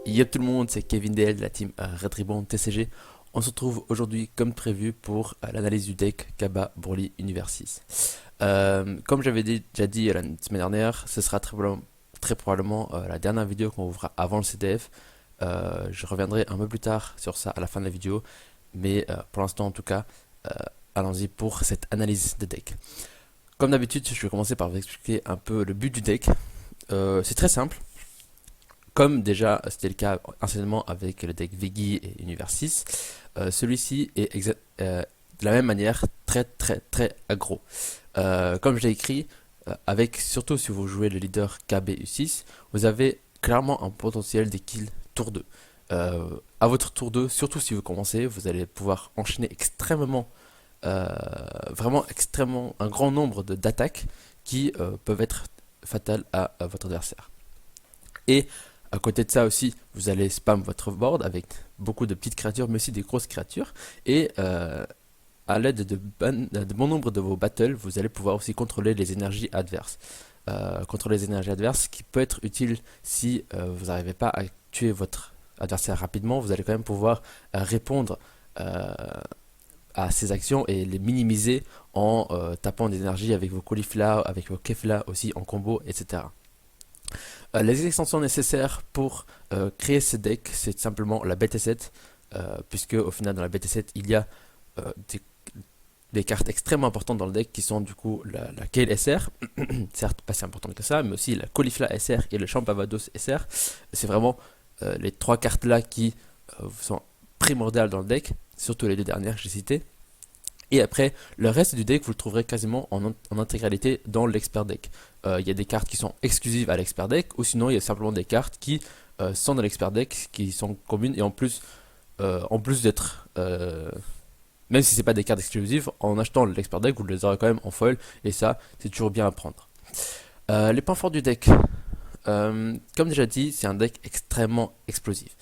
Yo tout le monde, c'est Kevin DL de la team Red Ribbon TCG. On se retrouve aujourd'hui comme prévu pour l'analyse du deck Kaba Broly Univers 6. Comme j'avais déjà dit la semaine dernière, ce sera très probablement la dernière vidéo qu'on vous fera avant le CDF. Je reviendrai un peu plus tard sur ça à la fin de la vidéo, mais pour l'instant en tout cas, euh, allons-y pour cette analyse de deck. Comme d'habitude, je vais commencer par vous expliquer un peu le but du deck. C'est très simple. Comme déjà c'était le cas anciennement avec le deck Vegi et Univers 6, celui-ci est de la même manière très aggro. Comme je l'ai écrit, avec surtout si vous jouez le leader KB-U6, vous avez clairement un potentiel de kill tour 2. À votre tour 2, surtout si vous commencez, vous allez pouvoir enchaîner euh, vraiment extrêmement un grand nombre d'attaques qui peuvent être fatales à votre adversaire. Et à côté de ça aussi, vous allez spam votre board avec beaucoup de petites créatures, mais aussi des grosses créatures. Et à l'aide de bon nombre de vos battles, vous allez pouvoir aussi contrôler les énergies adverses. Contrôler les énergies adverses qui peut être utile si vous n'arrivez pas à tuer votre adversaire rapidement. Vous allez quand même pouvoir répondre à ces actions et les minimiser en tapant des énergies avec vos cauliflowers, avec vos kefla aussi en combo, etc. Les extensions nécessaires pour créer ce deck, c'est simplement la BT7, puisque au final dans la BT7 il y a euh, des cartes extrêmement importantes dans le deck qui sont du coup la Kale SR, certes pas si importante que ça, mais aussi la Caulifla SR et le Champavados SR. C'est vraiment les trois cartes là qui sont primordiales dans le deck, surtout les deux dernières que j'ai citées. Et après, le reste du deck, vous le trouverez quasiment en intégralité dans l'expert deck. Il y a des cartes qui sont exclusives à l'expert deck, ou sinon il y a simplement des cartes qui sont dans l'expert deck, qui sont communes, et en plus d'être, même si c'est pas des cartes exclusives, en achetant l'expert deck, vous les aurez quand même en foil, et ça, c'est toujours bien à prendre. Les points forts du deck. Comme déjà dit, c'est un deck extrêmement explosif.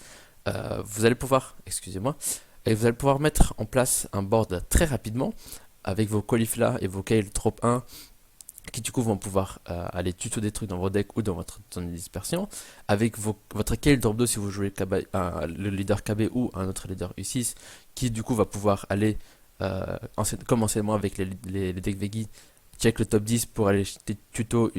Vous allez pouvoir, excusez-moi, et vous allez pouvoir mettre en place un board très rapidement avec vos caulifla et vos kale drop 1 qui du coup vont pouvoir aller tuto des trucs dans vos decks ou dans votre zone de dispersion, avec votre kale drop 2 si vous jouez le leader KB ou un autre leader U6 qui du coup va pouvoir aller comme anciennement avec les decks Vegi, check le top 10 pour aller tuto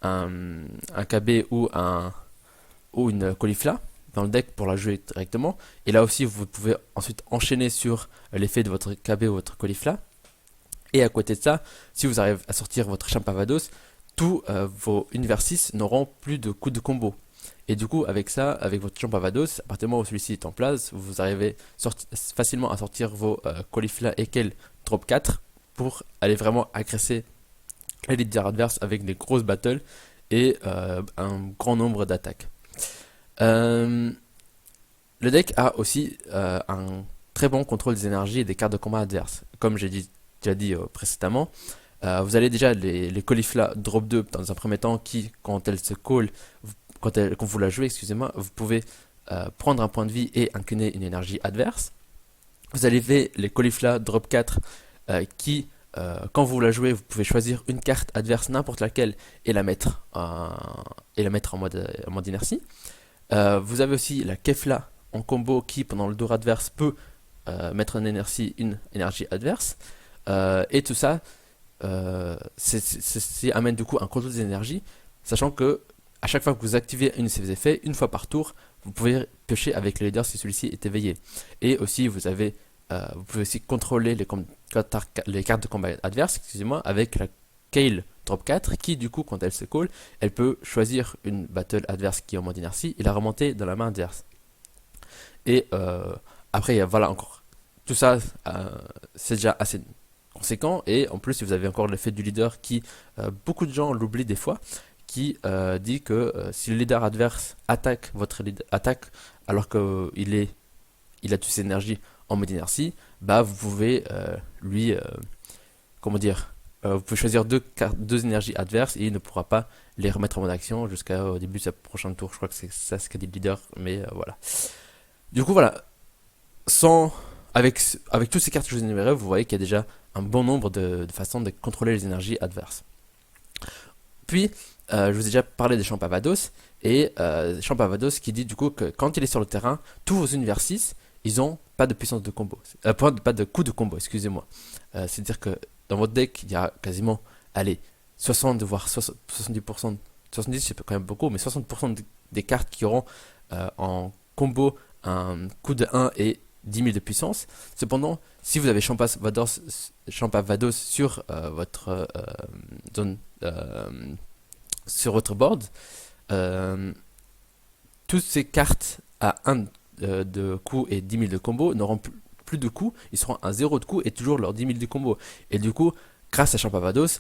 un KB ou une caulifla dans le deck pour la jouer directement. Et là aussi, vous pouvez ensuite enchaîner sur l'effet de votre KB ou votre caulifla. Et à côté de ça, si vous arrivez à sortir votre Champavados, tous vos Univers 6 n'auront plus de coups de combo. Et du coup, avec ça, avec votre Champavados, à partir du moment où celui-ci est en place, vous arrivez facilement à sortir vos caulifla et Kel drop 4 pour aller vraiment agresser les leaders adverses avec des grosses battles et un grand nombre d'attaques. Euh, le deck a aussi un très bon contrôle des énergies et des cartes de combat adverses. Comme j'ai déjà dit précédemment, vous avez déjà les caulifla drop 2 dans un premier temps qui, quand elle se call, quand vous la jouez, excusez-moi, vous pouvez prendre un point de vie et incliner une énergie adverse. Vous avez les caulifla drop 4 qui, quand vous la jouez, vous pouvez choisir une carte adverse, n'importe laquelle, et la mettre en mode inertie. Vous avez aussi la Kefla en combo qui, pendant le tour adverse, peut mettre en inertie une énergie adverse. Et tout ça, amène du coup un contrôle des énergies, sachant que à chaque fois que vous activez une de ces effets, une fois par tour, vous pouvez piocher avec le leader si celui-ci est éveillé. Et aussi, vous pouvez aussi contrôler les cartes de combat adverses, excusez-moi, avec la Kale drop 4 qui du coup quand elle se call, elle peut choisir une battle adverse qui est en mode inertie et la remonter dans la main adverse. Et après voilà encore tout ça, c'est déjà assez conséquent. Et en plus si vous avez encore l'effet du leader qui beaucoup de gens l'oublient des fois, qui dit que si le leader adverse attaque votre leader attaque alors il a toutes ses énergies en mode inertie, bah vous pouvez lui comment dire, vous pouvez choisir deux énergies adverses et il ne pourra pas les remettre en mode action jusqu'au début de sa prochaine tour. Je crois que c'est ça ce qu'a dit le leader, mais voilà. Du coup, voilà, sans, avec toutes ces cartes que je vous ai énumérées, vous voyez qu'il y a déjà un bon nombre de façons de contrôler les énergies adverses. Puis, je vous ai déjà parlé des Champavados, et Champavados qui dit du coup que quand il est sur le terrain, tous vos univers 6, ils ont pas de puissance de combo, pas de coup de combo, excusez-moi. C'est-à-dire que dans votre deck, il y a quasiment, allez, 60 voire 70%, 70 c'est quand même beaucoup, mais 60% des cartes qui auront en combo un coup de 1 et 10 000 de puissance. Cependant, si vous avez Champavados sur votre zone, sur votre board, euh, toutes ces cartes à 1 de coup et 10 000 de combo n'auront plus de coup, ils seront à 0 de coup et toujours leurs 10 000 de combo. Et du coup, grâce à Champavados,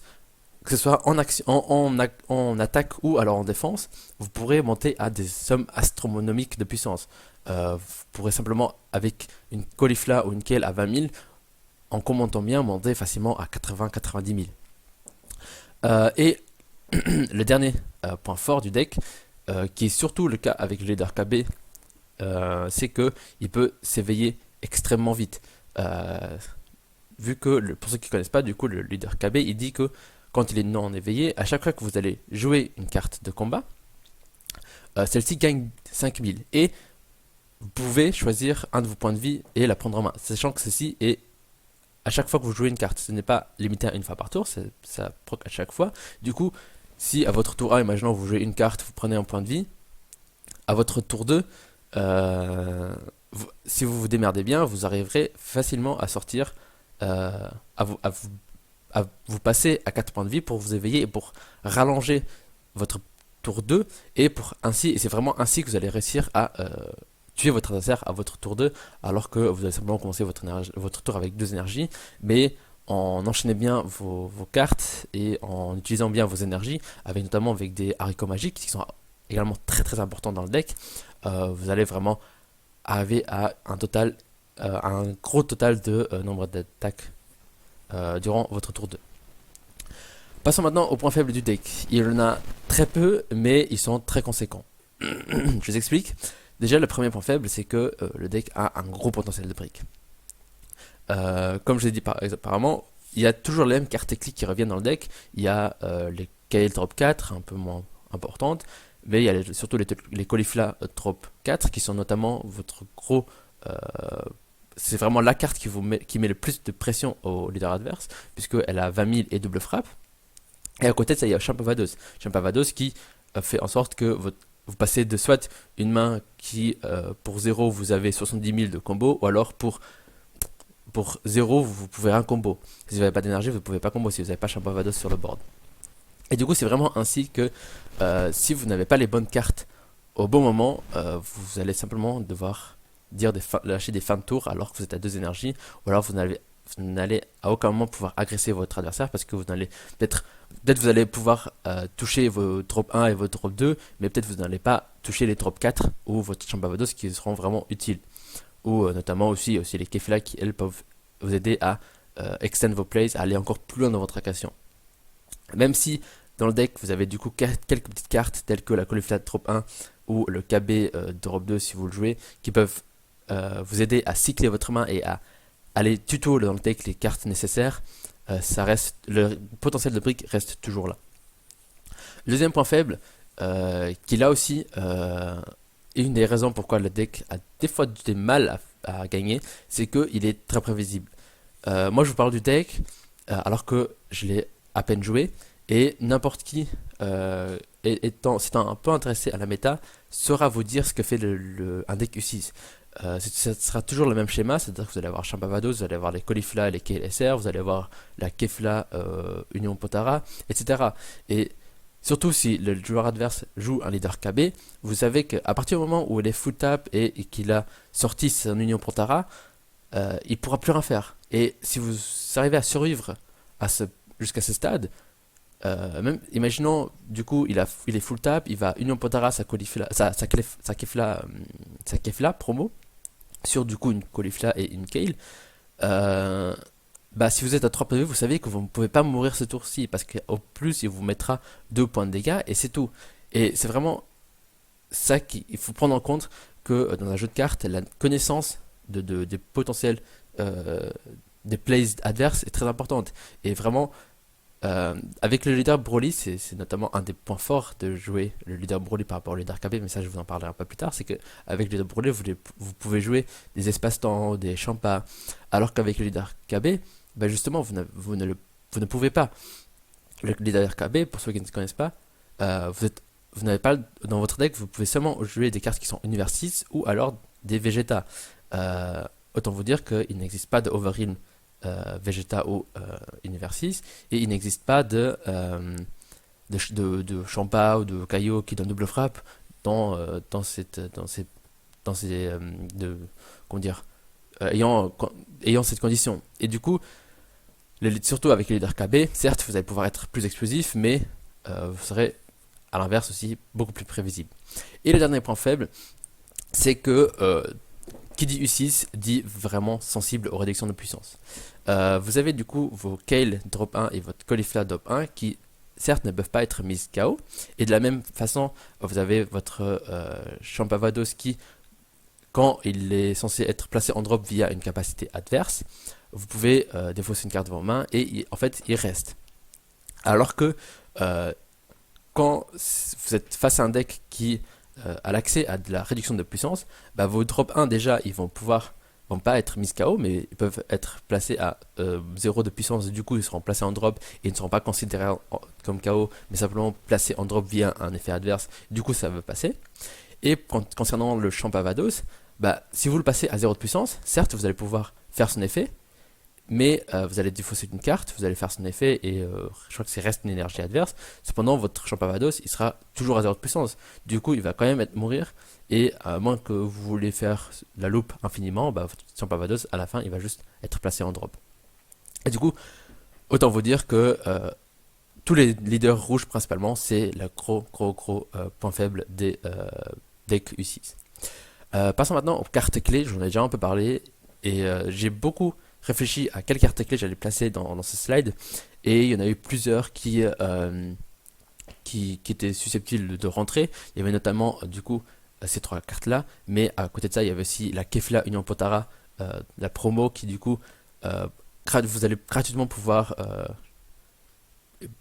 que ce soit en attaque ou alors en défense, vous pourrez monter à des sommes astronomiques de puissance. Vous pourrez simplement, avec une Caulifla ou une Kale à 20 000, en commentant bien, monter facilement à 80-90 000. Et le dernier point fort du deck, qui est surtout le cas avec le leader KB, c'est que il peut s'éveiller extrêmement vite. Vu que, pour ceux qui ne connaissent pas, du coup, le leader KB, il dit que quand il est non éveillé, à chaque fois que vous allez jouer une carte de combat, celle-ci gagne 5000. Et vous pouvez choisir un de vos points de vie et la prendre en main. Sachant que ceci est à chaque fois que vous jouez une carte. Ce n'est pas limité à une fois par tour, ça proc à chaque fois. Du coup, si à votre tour 1, imaginons vous jouez une carte, vous prenez un point de vie, à votre tour 2, si vous vous démerdez bien, vous arriverez facilement à sortir, à vous passer à 4 points de vie pour vous éveiller et pour rallonger votre tour 2 et c'est vraiment ainsi que vous allez réussir à tuer votre adversaire à votre tour 2 alors que vous allez simplement commencer votre tour avec 2 énergies, mais en enchaînant bien vos cartes et en utilisant bien vos énergies, notamment avec des haricots magiques qui sont également très très importants dans le deck, vous allez vraiment arriver à un gros total de nombre d'attaques durant votre tour 2. Passons maintenant au point faible du deck. Il y en a très peu, mais ils sont très conséquents. Je vous explique. Déjà, le premier point faible, c'est que le deck a un gros potentiel de briques. Comme je l'ai dit apparemment, il y a toujours les mêmes cartes clics qui reviennent dans le deck. Il y a les Kale Drop 4, un peu moins importantes, mais il y a surtout les Caulifla Drop 4, qui sont notamment votre gros... c'est vraiment la carte qui met le plus de pression au leader adverse, puisqu'elle a 20 000 et double frappe. Et à côté de ça, il y a Champavados. Champavados qui fait en sorte que vous passez de soit une main qui, pour 0, vous avez 70 000 de combo, ou alors pour 0, vous pouvez un combo. Si vous n'avez pas d'énergie, vous ne pouvez pas combo si vous n'avez pas Champavados sur le board. Et du coup, c'est vraiment ainsi que si vous n'avez pas les bonnes cartes au bon moment, vous allez simplement devoir lâcher des fins de tour alors que vous êtes à 2 énergies, ou alors vous n'allez à aucun moment pouvoir agresser votre adversaire parce que vous n'allez peut-être vous allez pouvoir toucher vos drop 1 et vos drop 2, mais peut-être vous n'allez pas toucher les drop 4 ou votre Champavados qui seront vraiment utiles. Ou notamment aussi les Kefla qui elles peuvent vous aider à extend vos plays, à aller encore plus loin dans votre action. Même si dans le deck vous avez du coup quelques petites cartes telles que la Caulifla drop 1 ou le KB drop 2 si vous le jouez, qui peuvent vous aider à cycler votre main et à aller tuto dans le deck les cartes nécessaires, le potentiel de briques reste toujours là. Le deuxième point faible, qui là aussi est une des raisons pourquoi le deck a des fois du mal à gagner, c'est qu'il est très prévisible. Moi je vous parle du deck alors que je l'ai à peine joué, et n'importe qui s'étant un peu intéressé à la méta saura vous dire ce que fait un deck U6. Ce sera toujours le même schéma, c'est-à-dire que vous allez avoir Champavados, vous allez avoir les Caulifla et les KLSR, vous allez avoir la Kefla Union Potara, etc. Et surtout si le joueur adverse joue un leader KB, vous savez qu'à partir du moment où il est full tap et qu'il a sorti son Union Potara, il pourra plus rien faire. Et si vous arrivez à survivre jusqu'à ce stade, même imaginons du coup il est full tap, il va Union Potara sa Kefla promo sur du coup une Caulifla et une Kale. Si vous êtes à 3 PV, vous savez que vous ne pouvez pas mourir ce tour-ci parce qu'au plus il vous mettra 2 points de dégâts et c'est tout. Et c'est vraiment ça qu'il faut prendre en compte, que dans un jeu de cartes, la connaissance des potentiels des plays adverses est très importante. Et vraiment, Avec le leader Broly, c'est notamment un des points forts de jouer le leader Broly par rapport au leader KB, mais ça je vous en parlerai un peu plus tard, c'est que avec le leader Broly, vous pouvez jouer des espaces-temps, des champas, alors qu'avec le leader KB, bah justement, vous ne pouvez pas. Le leader KB, pour ceux qui ne connaissent pas, vous n'avez pas, dans votre deck, vous pouvez seulement jouer des cartes qui sont univers 6 ou alors des Vegeta. Euh, Autant vous dire qu'il n'existe pas de Overheal Vegeta ou univers 6 et il n'existe pas de Champa ou de Kaio qui donne double frappe dans ces comment dire, ayant cette condition. Et du coup, surtout avec les leaders KB, certes, vous allez pouvoir être plus explosif, mais vous serez à l'inverse aussi beaucoup plus prévisible. Et le dernier point faible, c'est que qui dit U6 dit vraiment sensible aux réductions de puissance. Vous avez du coup vos Kale drop 1 et votre Caulifla drop 1 qui certes ne peuvent pas être mises KO. Et de la même façon, vous avez votre Champavados qui, quand il est censé être placé en drop via une capacité adverse, vous pouvez défausser une carte de vos mains et en fait il reste. Alors que euh, quand vous êtes face à un deck qui a l'accès à de la réduction de puissance, bah, vos drop 1 déjà ils vont pas être mis KO, mais ils peuvent être placés à 0 de puissance, du coup ils seront placés en drop et ils ne seront pas considérés comme KO, mais simplement placés en drop via un effet adverse, du coup ça va passer. Et concernant le Champavados, bah, si vous le passez à 0 de puissance, certes vous allez pouvoir faire son effet, mais vous allez défausser une carte, vous allez faire son effet et je crois que c'est reste une énergie adverse. Cependant, votre Champavados il sera toujours à 0 de puissance. Du coup, il va quand même mourir. Et à moins que vous voulez faire la loupe infiniment, bah, votre Champavados à la fin il va juste être placé en drop. Et du coup, autant vous dire que tous les leaders rouges principalement, c'est le gros point faible des decks U6. Passons maintenant aux cartes clés, j'en ai déjà un peu parlé. Et j'ai beaucoup réfléchi à quelles cartes clés j'allais placer dans ce slide. Et il y en a eu plusieurs qui étaient susceptibles de rentrer. Il y avait notamment du coup ces trois cartes là, mais à côté de ça il y avait aussi la Kefla Union Potara, la promo qui du coup vous allez gratuitement pouvoir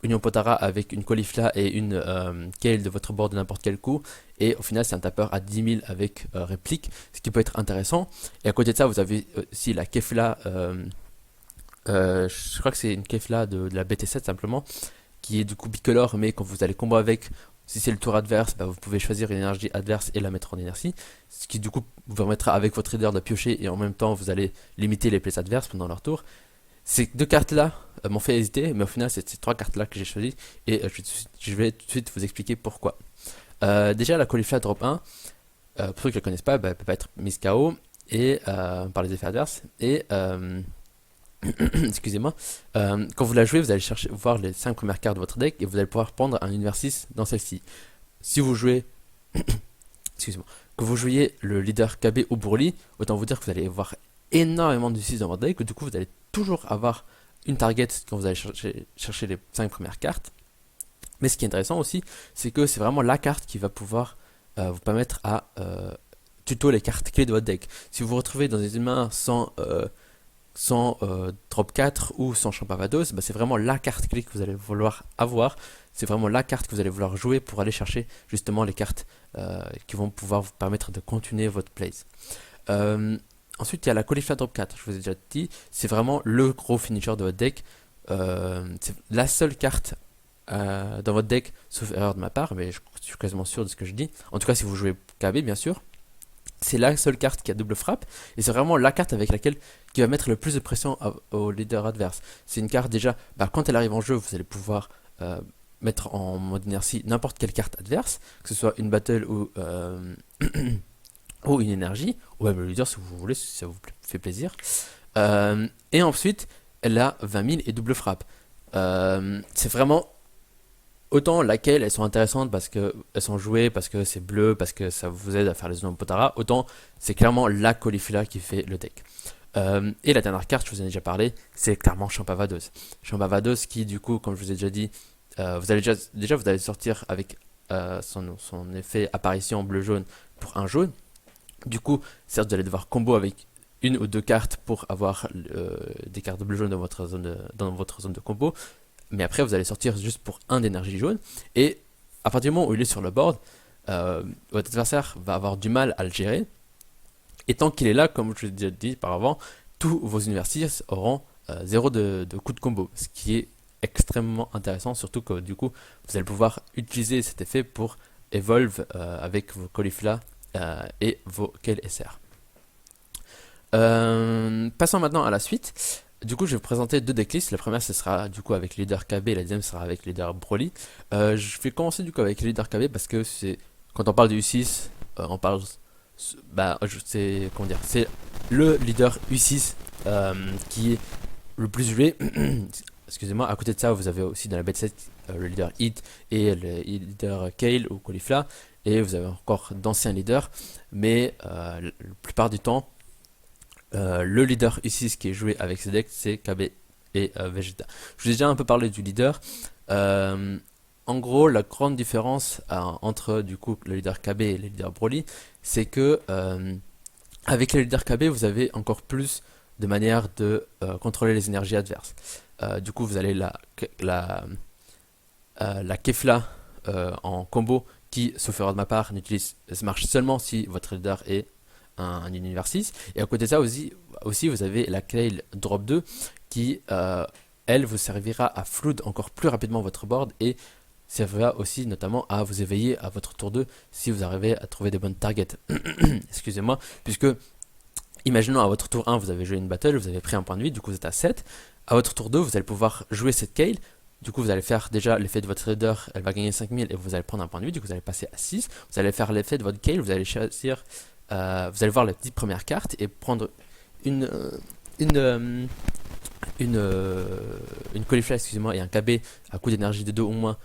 Union Potara avec une Caulifla et une Kale de votre board de n'importe quel coup, et au final c'est un tapeur à 10 000 avec réplique, ce qui peut être intéressant. Et à côté de ça vous avez aussi la Kefla, je crois que c'est une Kefla de la BT7 simplement, qui est du coup bicolore, mais quand vous allez combo avec, si c'est le tour adverse, bah, vous pouvez choisir une énergie adverse et la mettre en inertie, ce qui du coup vous permettra avec votre leader de piocher et en même temps vous allez limiter les plays adverses pendant leur tour. Ces deux cartes là m'ont fait hésiter, mais au final c'est ces trois cartes là que j'ai choisi et je vais tout de suite vous expliquer pourquoi. Déjà la Caulifla drop 1, pour ceux qui ne la connaissent pas, bah, elle peut pas être mise KO et, par les effets adverses et excusez-moi, quand vous la jouez, vous allez chercher voir les 5 premières cartes de votre deck et vous allez pouvoir prendre un univers 6 dans celle-ci. Si vous jouez, excusez-moi, que vous jouiez le leader KB ou Broly, autant vous dire que vous allez avoir énormément de 6 dans votre deck, que du coup vous allez toujours avoir une target quand vous allez chercher les 5 premières cartes. Mais ce qui est intéressant aussi, c'est que c'est vraiment la carte qui va pouvoir vous permettre à tuto les cartes clés de votre deck. Si vous vous retrouvez dans des mains sans drop 4 ou sans Champavados, bah, c'est vraiment la carte clé que vous allez vouloir avoir. C'est vraiment la carte que vous allez vouloir jouer pour aller chercher justement les cartes qui vont pouvoir vous permettre de continuer votre plays. Ensuite, il y a la Caulifla drop 4, je vous ai déjà dit, c'est vraiment le gros finisher de votre deck. C'est la seule carte dans votre deck, sauf erreur de ma part, mais je suis quasiment sûr de ce que je dis. En tout cas, si vous jouez KB, bien sûr. C'est la seule carte qui a double frappe et c'est vraiment la carte avec laquelle qui va mettre le plus de pression au leader adverse. C'est une carte déjà, bah, quand elle arrive en jeu, vous allez pouvoir mettre en mode inertie n'importe quelle carte adverse, que ce soit une battle ou, ou une énergie, ou même le leader si vous voulez, si ça vous fait plaisir. Et ensuite, elle a 20 000 et double frappe. C'est vraiment autant laquelle elles sont intéressantes parce que elles sont jouées, parce que c'est bleu, parce que ça vous aide à faire les zones Potara, autant c'est clairement la Caulifla qui fait le deck. Et la dernière carte, je vous en ai déjà parlé, c'est clairement Champavados. Champavados qui du coup, comme je vous ai déjà dit, vous allez déjà vous allez sortir avec son effet apparition bleu-jaune pour un jaune. Du coup, certes vous allez devoir combo avec une ou deux cartes pour avoir des cartes bleu-jaune dans votre zone de combo. mais après vous allez sortir juste pour un d'énergie jaune, et à partir du moment où il est sur le board, votre adversaire va avoir du mal à le gérer, et tant qu'il est là, comme je l'ai déjà dit auparavant, tous vos universités auront 0 de coup de combo, ce qui est extrêmement intéressant, surtout que du coup, vous allez pouvoir utiliser cet effet pour evolve avec vos caulifla et vos Kale SR. Passons maintenant à la suite. Du coup, je vais vous présenter deux decklists. La première, ce sera du coup avec leader KB, et la deuxième sera avec leader Broly. Je vais commencer du coup avec leader KB parce que c'est quand on parle du U6, on parle, c'est comment dire, c'est le leader U6 qui est le plus joué. Excusez-moi. À côté de ça, vous avez aussi dans la bête set le leader Hit et le leader Kale ou Caulifla, et vous avez encore d'anciens leaders, mais la plupart du temps le leader U6 qui est joué avec ce deck, c'est KB et Vegeta. Je vous ai déjà un peu parlé du leader. Euh, En gros, la grande différence entre du coup le leader KB et le leader Broly, c'est que avec le leader KB, vous avez encore plus de manières de contrôler les énergies adverses. Du coup, vous allez la Kefla en combo qui, sauf erreur de ma part, marche seulement si votre leader est un univers 6. Et à côté de ça aussi vous avez la Kale Drop 2 qui, elle, vous servira à flood encore plus rapidement votre board et servira aussi notamment à vous éveiller à votre tour 2 si vous arrivez à trouver des bonnes targets. Excusez-moi, puisque imaginons à votre tour 1, vous avez joué une battle, vous avez pris un point de vie, du coup vous êtes à 7. À votre tour 2, vous allez pouvoir jouer cette Kale. Du coup, vous allez faire déjà l'effet de votre leader, elle va gagner 5000 et vous allez prendre un point de vie. Du coup, vous allez passer à 6. Vous allez faire l'effet de votre Kale, vous allez choisir, vous allez voir les 10 premières cartes et prendre une, une, euh, une caulifla, excusez-moi, et un KB à coût d'énergie de 2 ou moins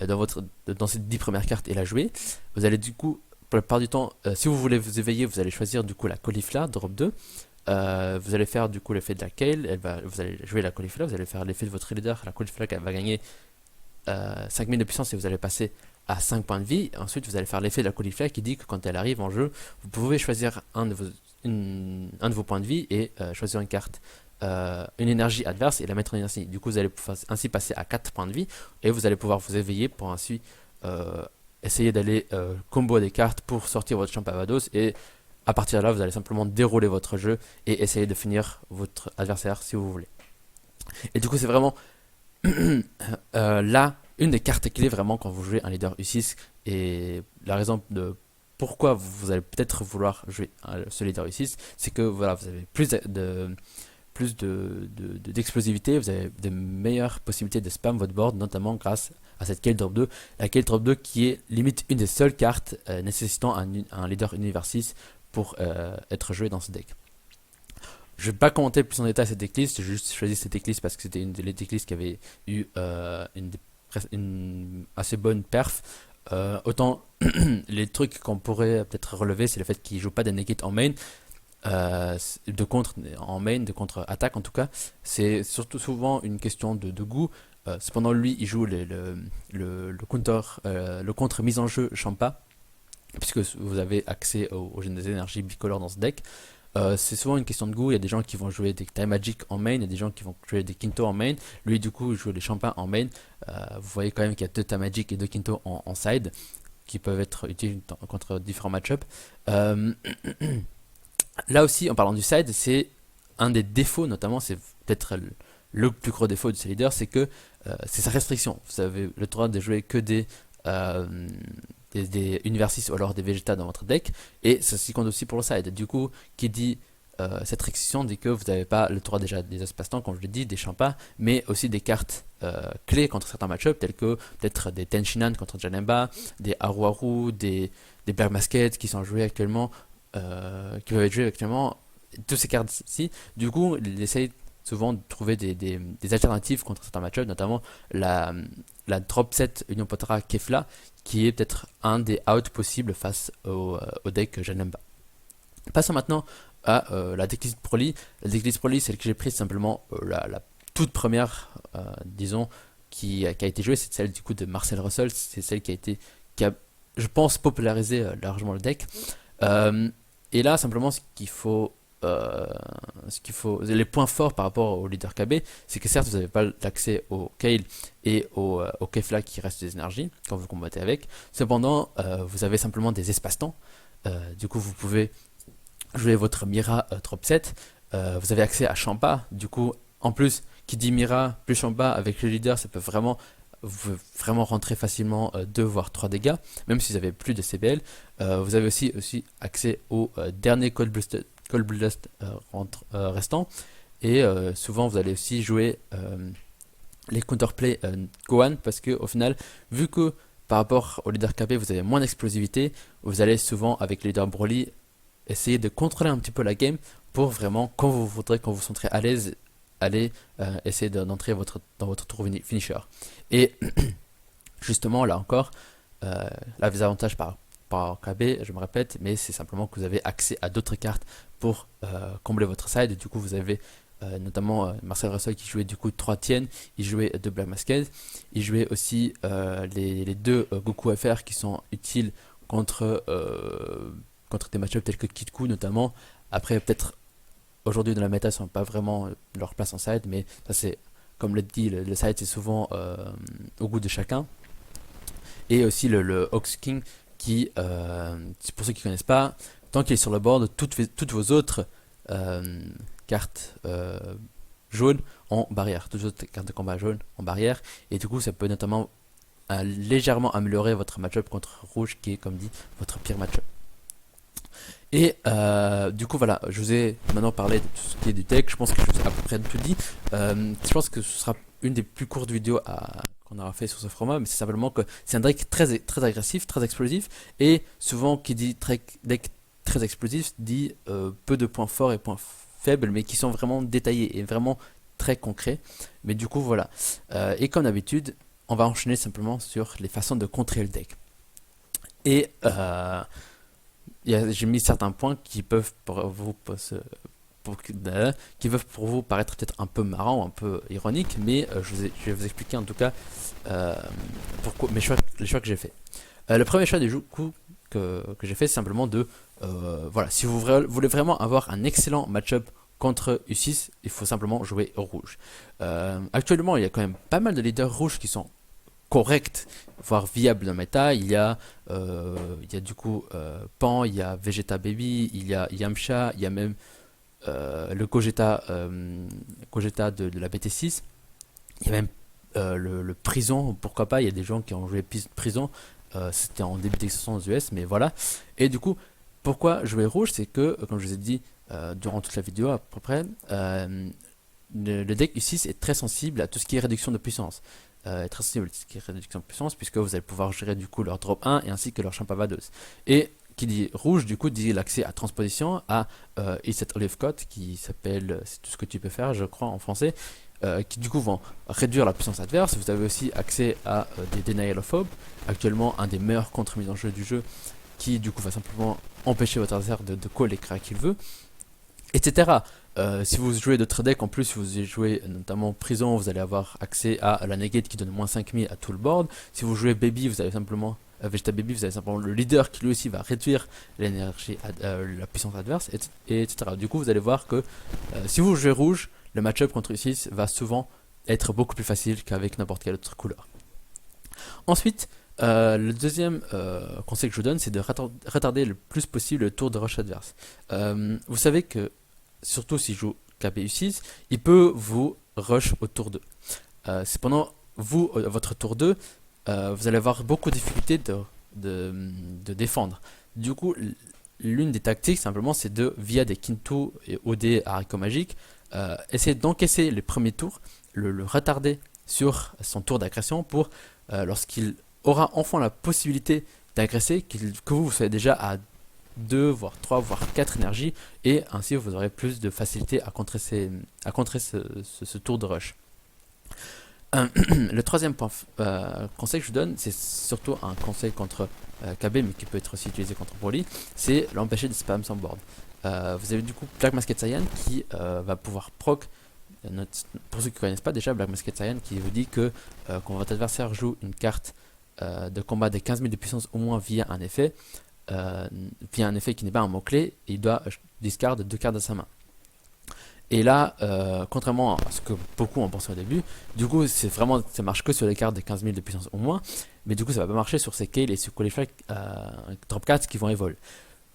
dans ces 10 premières cartes et la jouer. Vous allez du coup, pour la plupart du temps, si vous voulez vous éveiller, vous allez choisir du coup la caulifla, drop 2. Vous allez faire du coup l'effet de la Kale, vous allez jouer la caulifla, vous allez faire l'effet de votre leader, la caulifla qui va gagner 5000 de puissance et vous allez passer à 5 points de vie. Ensuite, vous allez faire l'effet de la caulifla qui dit que quand elle arrive en jeu, vous pouvez choisir un de vos points de vie et choisir une carte, une énergie adverse et la mettre en énergie. Du coup, vous allez ainsi passer à 4 points de vie et vous allez pouvoir vous éveiller pour ainsi essayer d'aller combo des cartes pour sortir votre champ Avados, et à partir de là, vous allez simplement dérouler votre jeu et essayer de finir votre adversaire si vous voulez. Et du coup, c'est vraiment là une des cartes clés vraiment quand vous jouez un leader U6, et la raison de pourquoi vous allez peut-être vouloir jouer ce leader U6, c'est que voilà, vous avez d'explosivité, vous avez de meilleures possibilités de spam votre board, notamment grâce à cette Kale Drop 2. La Kale Drop 2 qui est limite une des seules cartes nécessitant un leader univers 6 pour être joué dans ce deck. Je ne vais pas commenter plus en détail cette decklist, j'ai juste choisi cette decklist parce que c'était une des decklists qui avait eu une assez bonne perf. Autant les trucs qu'on pourrait peut-être relever, c'est le fait qu'il ne joue pas des negate en main, de contre en main, de contre attaque en tout cas. C'est surtout souvent une question de goût. Cependant, lui, il joue le contre mise en jeu Champa, puisque vous avez accès aux des énergies bicolores dans ce deck. C'est souvent une question de goût. Il y a des gens qui vont jouer des Time Magic en main, il y a des gens qui vont jouer des Kinto en main. Lui, du coup, il joue les Champa en main. Vous voyez quand même qu'il y a 2 Time Magic et 2 Kinto en side qui peuvent être utiles contre différents match-ups. Là aussi, en parlant du side, c'est un des défauts, notamment, c'est peut-être le plus gros défaut de ces leaders, c'est que c'est sa restriction. Vous avez le droit de jouer que des Univers 6 ou alors des Vegeta dans votre deck, et ça compte aussi pour le side. Du coup, qui dit cette restriction dit que vous n'avez pas le droit déjà des espaces-temps, comme je l'ai dit, des Champa, mais aussi des cartes clés contre certains match-ups, tels que peut-être des Tenshinhan contre Janemba, des Haru, des Bear Masket qui sont joués actuellement, qui peuvent être joués actuellement, toutes ces cartes-ci. Du coup, il essaye souvent de trouver des alternatives contre certains match-ups, notamment la drop set Union Potara Kefla, qui est peut-être un des outs possibles face au deck Janemba. Passons maintenant à la decklist Broly. La decklist Broly, celle que j'ai prise, simplement la toute première, disons, qui a été jouée, c'est celle du coup de Marcel Russell. C'est celle qui a, je pense, popularisé largement le deck. Et là, simplement, ce qu'il faut euh, les points forts par rapport au leader KB, c'est que certes vous n'avez pas l'accès au Kayle et au Kefla qui reste des énergies quand vous combattez avec. Cependant, vous avez simplement des espaces-temps. Du coup, vous pouvez jouer votre Mira drop 7. Vous avez accès à Champa. Du coup, en plus, qui dit Mira plus Champa avec le leader, ça peut vraiment rentrer facilement 2 voire 3 dégâts, même si vous avez plus de CBL. Vous avez aussi accès au dernier Cold Blast restant. Et souvent, vous allez aussi jouer les counterplay Gohan parce que au final, vu que par rapport au leader KP, vous avez moins d'explosivité, vous allez souvent avec le leader Broly essayer de contrôler un petit peu la game pour vraiment, quand vous voudrez, quand vous sentirez à l'aise, aller essayer d'entrer dans votre tour finisher. Et justement, là encore, la désavantage par KB, je me répète, mais c'est simplement que vous avez accès à d'autres cartes pour combler votre side. Du coup, vous avez notamment Marcel Russell qui jouait du coup 3 Tien, il jouait 2 Black Masked, il jouait aussi les 2 Goku FR qui sont utiles contre des matchups tels que Kitku notamment. Après, peut-être aujourd'hui dans la méta, ils n'ont pas vraiment leur place en side, mais ça c'est, comme le dit, le side c'est souvent au goût de chacun. Et aussi le Ox King qui, pour ceux qui ne connaissent pas, tant qu'il est sur le board, toutes vos autres cartes jaunes en barrière, toutes les autres cartes de combat jaunes en barrière, et du coup ça peut notamment légèrement améliorer votre match-up contre rouge qui est comme dit votre pire match-up. Et du coup voilà, je vous ai maintenant parlé de tout ce qui est du deck, je pense que je vous ai à peu près tout dit. Je pense que ce sera une des plus courtes vidéos qu'on aura fait sur ce format, mais c'est simplement que c'est un deck très agressif, très explosif, et souvent qui dit deck très explosif dit peu de points forts et points faibles, mais qui sont vraiment détaillés et vraiment très concrets. Mais du coup voilà, et comme d'habitude, on va enchaîner simplement sur les façons de contrer le deck. Et j'ai mis certains points qui peuvent pour vous paraître peut-être un peu marrants, un peu ironiques, mais je vais vous expliquer en tout cas pourquoi les choix que j'ai fait. Le premier choix du coup que j'ai fait, c'est simplement voilà, si vous voulez vraiment avoir un excellent match-up contre U6, il faut simplement jouer rouge. Actuellement, il y a quand même pas mal de leaders rouges qui sont corrects, voire viables dans le méta. Il y a du coup Pan, il y a Vegeta Baby, il y a Yamcha, il y a même le Gogeta de la BT6. Il y a même le Prison, pourquoi pas, il y a des gens qui ont joué Prison, c'était en début d'extension aux US, mais voilà. Et du coup, pourquoi jouer rouge, c'est que, comme je vous ai dit durant toute la vidéo à peu près, le deck U6 est très sensible à tout ce qui est réduction de puissance. Très sensible à tout ce qui est réduction de puissance, puisque vous allez pouvoir gérer du coup leur drop 1 et ainsi que leur Champavados. Et qui dit rouge, du coup, dit l'accès à transposition, à Set Olive Code, qui s'appelle c'est tout ce que tu peux faire, je crois, en français, qui du coup vont réduire la puissance adverse. Vous avez aussi accès à des Denial of Hope, actuellement un des meilleurs contre-mises en jeu du jeu, qui du coup va simplement empêcher votre adversaire de call les cracks qu'il veut, etc. Si vous jouez d'autres decks, en plus, si vous jouez notamment Prison, vous allez avoir accès à la Negate qui donne moins 5000 à tout le board. Si vous jouez Baby, vous avez simplement Vegeta Baby, vous avez simplement le leader qui lui aussi va réduire l'énergie, la puissance adverse, etc. Du coup, vous allez voir que si vous jouez rouge, le match-up contre U6 va souvent être beaucoup plus facile qu'avec n'importe quelle autre couleur. Ensuite, le deuxième conseil que je vous donne, c'est de retarder le plus possible le tour de rush adverse. Vous savez que, surtout si je joue KPU6, il peut vous rush au tour 2. Cependant, vous, votre tour 2, vous allez avoir beaucoup de difficultés de défendre. Du coup, l'une des tactiques, simplement, c'est via des Kintu et OD à haricot magique, essayer d'encaisser les premiers tours, le retarder sur son tour d'agression pour, lorsqu'il aura enfin la possibilité d'agresser, que vous soyez déjà à 2, voire 3, voire 4 énergies, et ainsi vous aurez plus de facilité à contrer ce tour de rush. Le troisième conseil que je vous donne, c'est surtout un conseil contre KB, mais qui peut être aussi utilisé contre Broly, c'est l'empêcher de spam son board. Vous avez du coup Black Masked Saiyan qui va pouvoir proc, pour ceux qui ne connaissent pas déjà, Black Masked Saiyan qui vous dit que quand votre adversaire joue une carte de combat de 15 000 de puissance au moins via un effet, via un effet qui n'est pas un mot-clé, il doit discard 2 cartes de sa main. Et là, contrairement à ce que beaucoup ont pensé au début, du coup, ça marche que sur les cartes de 15 000 de puissance au moins, mais du coup, ça va pas marcher sur ces Kale et sur Caulifla drop 4 qui vont évoluer.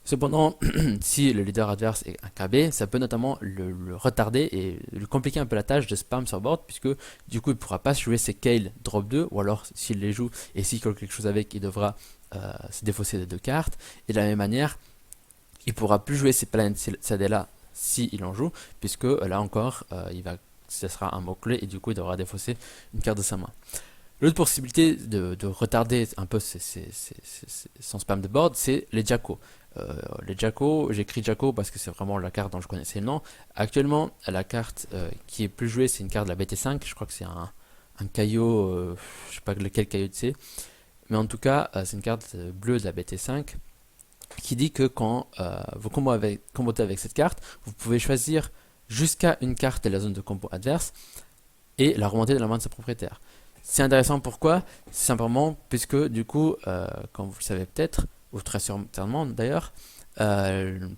Cependant, si le leader adverse est un KB, ça peut notamment le retarder et lui compliquer un peu la tâche de spam sur board, puisque du coup il ne pourra pas jouer ses Kale drop 2, ou alors s'il les joue et s'il colle quelque chose avec, il devra se défausser de 2 cartes. Et de la même manière, il ne pourra plus jouer ses Planet Sadela s'il en joue, puisque là encore, ce sera un mot-clé et du coup il devra défausser une carte de sa main. L'autre possibilité de retarder un peu son spam de board, c'est les Jacko. Les Jacko, j'écris Jacko parce que c'est vraiment la carte dont je connaissais le nom. Actuellement, la carte qui est plus jouée, c'est une carte de la BT5. Je crois que c'est un caillot, je sais pas lequel caillot c'est. Mais en tout cas, c'est une carte bleue de la BT5 qui dit que quand vous combotez avec cette carte, vous pouvez choisir jusqu'à une carte de la zone de combo adverse et la remonter de la main de sa propriétaire. C'est intéressant pourquoi? C'est simplement puisque du coup, comme vous le savez peut-être, ou très sûrement d'ailleurs,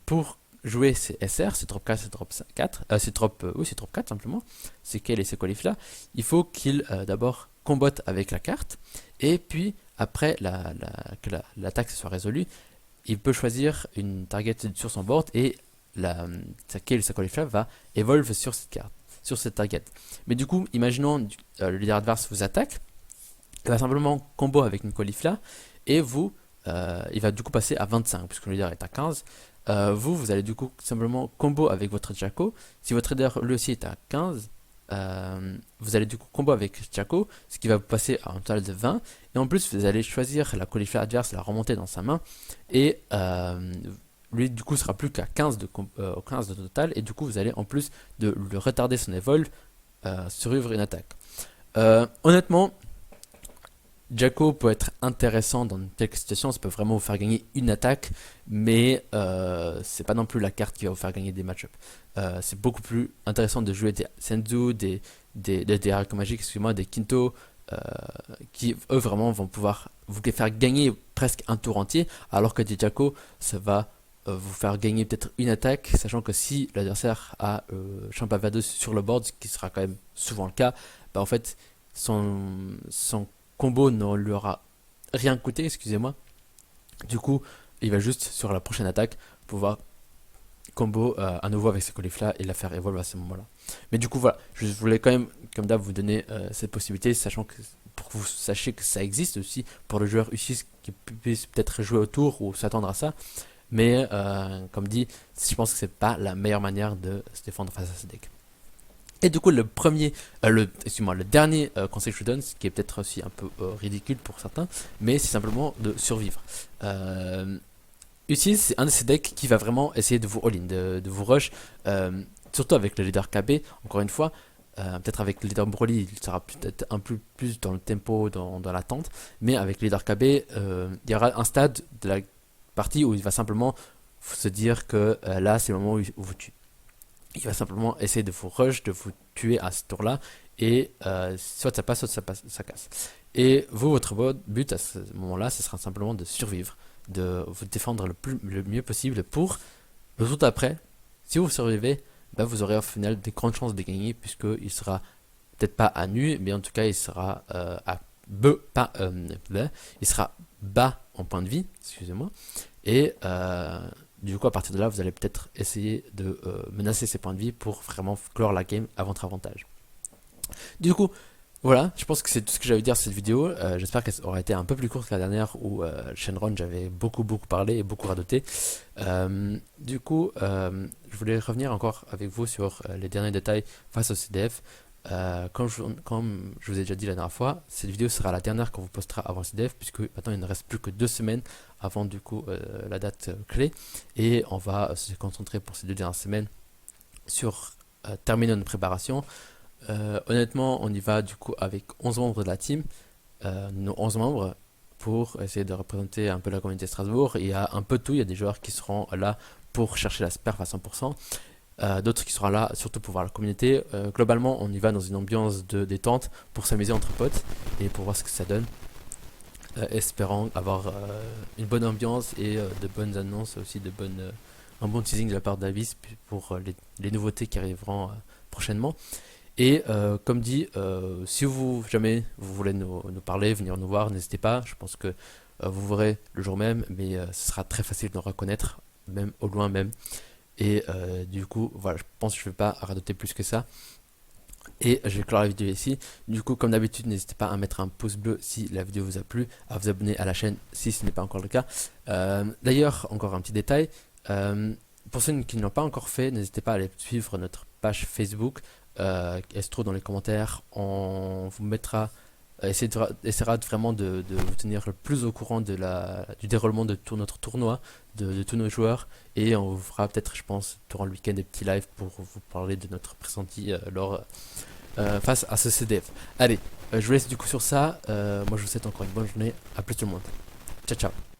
pour jouer ces SR, ces drop 4, ces drop 4, c'est drop 4 simplement, c'est Kale et ces Caulifla, il faut qu'il d'abord combotte avec la carte, et puis après que l'attaque soit résolue, il peut choisir une target sur son board, et sa Kale et sa Caulifla va évoluer sur cette carte, sur cette target. Mais du coup, imaginons le leader adverse vous attaque, il va simplement combo avec une Caulifla, et il va du coup passer à 25 puisque le leader est à 15. Vous allez du coup simplement combo avec votre Jacko. Si votre leader lui aussi est à 15, vous allez du coup combo avec Jacko, ce qui va vous passer à un total de 20. Et en plus, vous allez choisir la Caulifla adverse, la remonter dans sa main. Et lui du coup sera plus qu'à 15 15 de total. Et du coup, vous allez en plus de le retarder son évol, survivre une attaque. Honnêtement, Jacko peut être intéressant dans quelques situations, ça peut vraiment vous faire gagner une attaque, mais c'est pas non plus la carte qui va vous faire gagner des match-ups. C'est beaucoup plus intéressant de jouer des Senzu, des haricots magiques, excusez-moi, des Kinto, qui eux vraiment vont pouvoir vous faire gagner presque un tour entier, alors que des Jacko, ça va vous faire gagner peut-être une attaque, sachant que si l'adversaire a Champava 2 sur le board, ce qui sera quand même souvent le cas, bah en fait son combo ne lui aura rien coûté, excusez-moi. Du coup, il va juste sur la prochaine attaque pouvoir combo à nouveau avec ses Caulifla et la faire évoluer à ce moment-là. Mais du coup, voilà, je voulais quand même, comme d'hab, vous donner cette possibilité, sachant que pour que vous sachiez que ça existe aussi pour le joueur U6 qui puisse peut-être jouer autour ou s'attendre à ça. Mais comme dit, je pense que c'est pas la meilleure manière de se défendre face à ce deck. Et du coup, le dernier conseil que je vous donne, ce qui est peut-être aussi un peu ridicule pour certains, mais c'est simplement de survivre. U6, c'est un de ces decks qui va vraiment essayer de vous all-in, de vous rush, surtout avec le leader KB, encore une fois. Peut-être avec le leader Broly, il sera peut-être un peu plus dans le tempo, dans l'attente, mais avec le leader KB, il y aura un stade de la partie où il va simplement se dire que là, c'est le moment où vous tue. Il va simplement essayer de vous rush, de vous tuer à ce tour-là, et soit ça passe, soit ça casse. Et vous, votre but à ce moment-là, ce sera simplement de survivre, de vous défendre le mieux possible pour le tour d'après. Si vous survivez, bah, vous aurez au final des grandes chances de gagner, puisqu'il sera peut-être pas à nu, mais en tout cas, il sera il sera bas en point de vie, excusez-moi, et du coup, à partir de là, vous allez peut-être essayer de menacer ses points de vie pour vraiment clore la game à votre avantage. Du coup, voilà, je pense que c'est tout ce que j'avais à dire sur cette vidéo. J'espère qu'elle aura été un peu plus courte que la dernière où Shenron, j'avais beaucoup parlé et beaucoup radoté. Du coup, je voulais revenir encore avec vous sur les derniers détails face au CDF. Comme je vous ai déjà dit la dernière fois, cette vidéo sera la dernière qu'on vous postera avant le CDF, puisque maintenant il ne reste plus que 2 semaines avant du coup la date clé, et on va se concentrer pour ces 2 dernières semaines sur terminer notre préparation. Honnêtement, on y va du coup avec 11 membres de la team, nos 11 membres, pour essayer de représenter un peu la communauté de Strasbourg. Il y a un peu de tout, il y a des joueurs qui seront là pour chercher la perf à 100%. D'autres qui seront là surtout pour voir la communauté. Globalement, on y va dans une ambiance de détente pour s'amuser entre potes et pour voir ce que ça donne. espérant avoir une bonne ambiance et de bonnes annonces, aussi un bon teasing de la part d'Avis pour les nouveautés qui arriveront prochainement. Et comme dit, si vous jamais vous voulez nous parler, venir nous voir, n'hésitez pas. Je pense que vous verrez le jour même, mais ce sera très facile de nous reconnaître, même au loin même. Et du coup, voilà, je pense que je ne vais pas radoter plus que ça. Et je vais clore la vidéo ici. Du coup, comme d'habitude, n'hésitez pas à mettre un pouce bleu si la vidéo vous a plu, à vous abonner à la chaîne si ce n'est pas encore le cas. D'ailleurs, encore un petit détail. Pour ceux qui ne l'ont pas encore fait, n'hésitez pas à aller suivre notre page Facebook. Elle se trouve dans les commentaires. On vous mettra, essaiera vraiment de vous tenir le plus au courant du déroulement de tout notre tournoi, de tous nos joueurs. Et on vous fera peut-être, je pense, durant le week-end, des petits lives pour vous parler de notre pressenti face à ce CDF. Allez, je vous laisse du coup sur ça. Moi, je vous souhaite encore une bonne journée. À plus tout le monde. Ciao, ciao.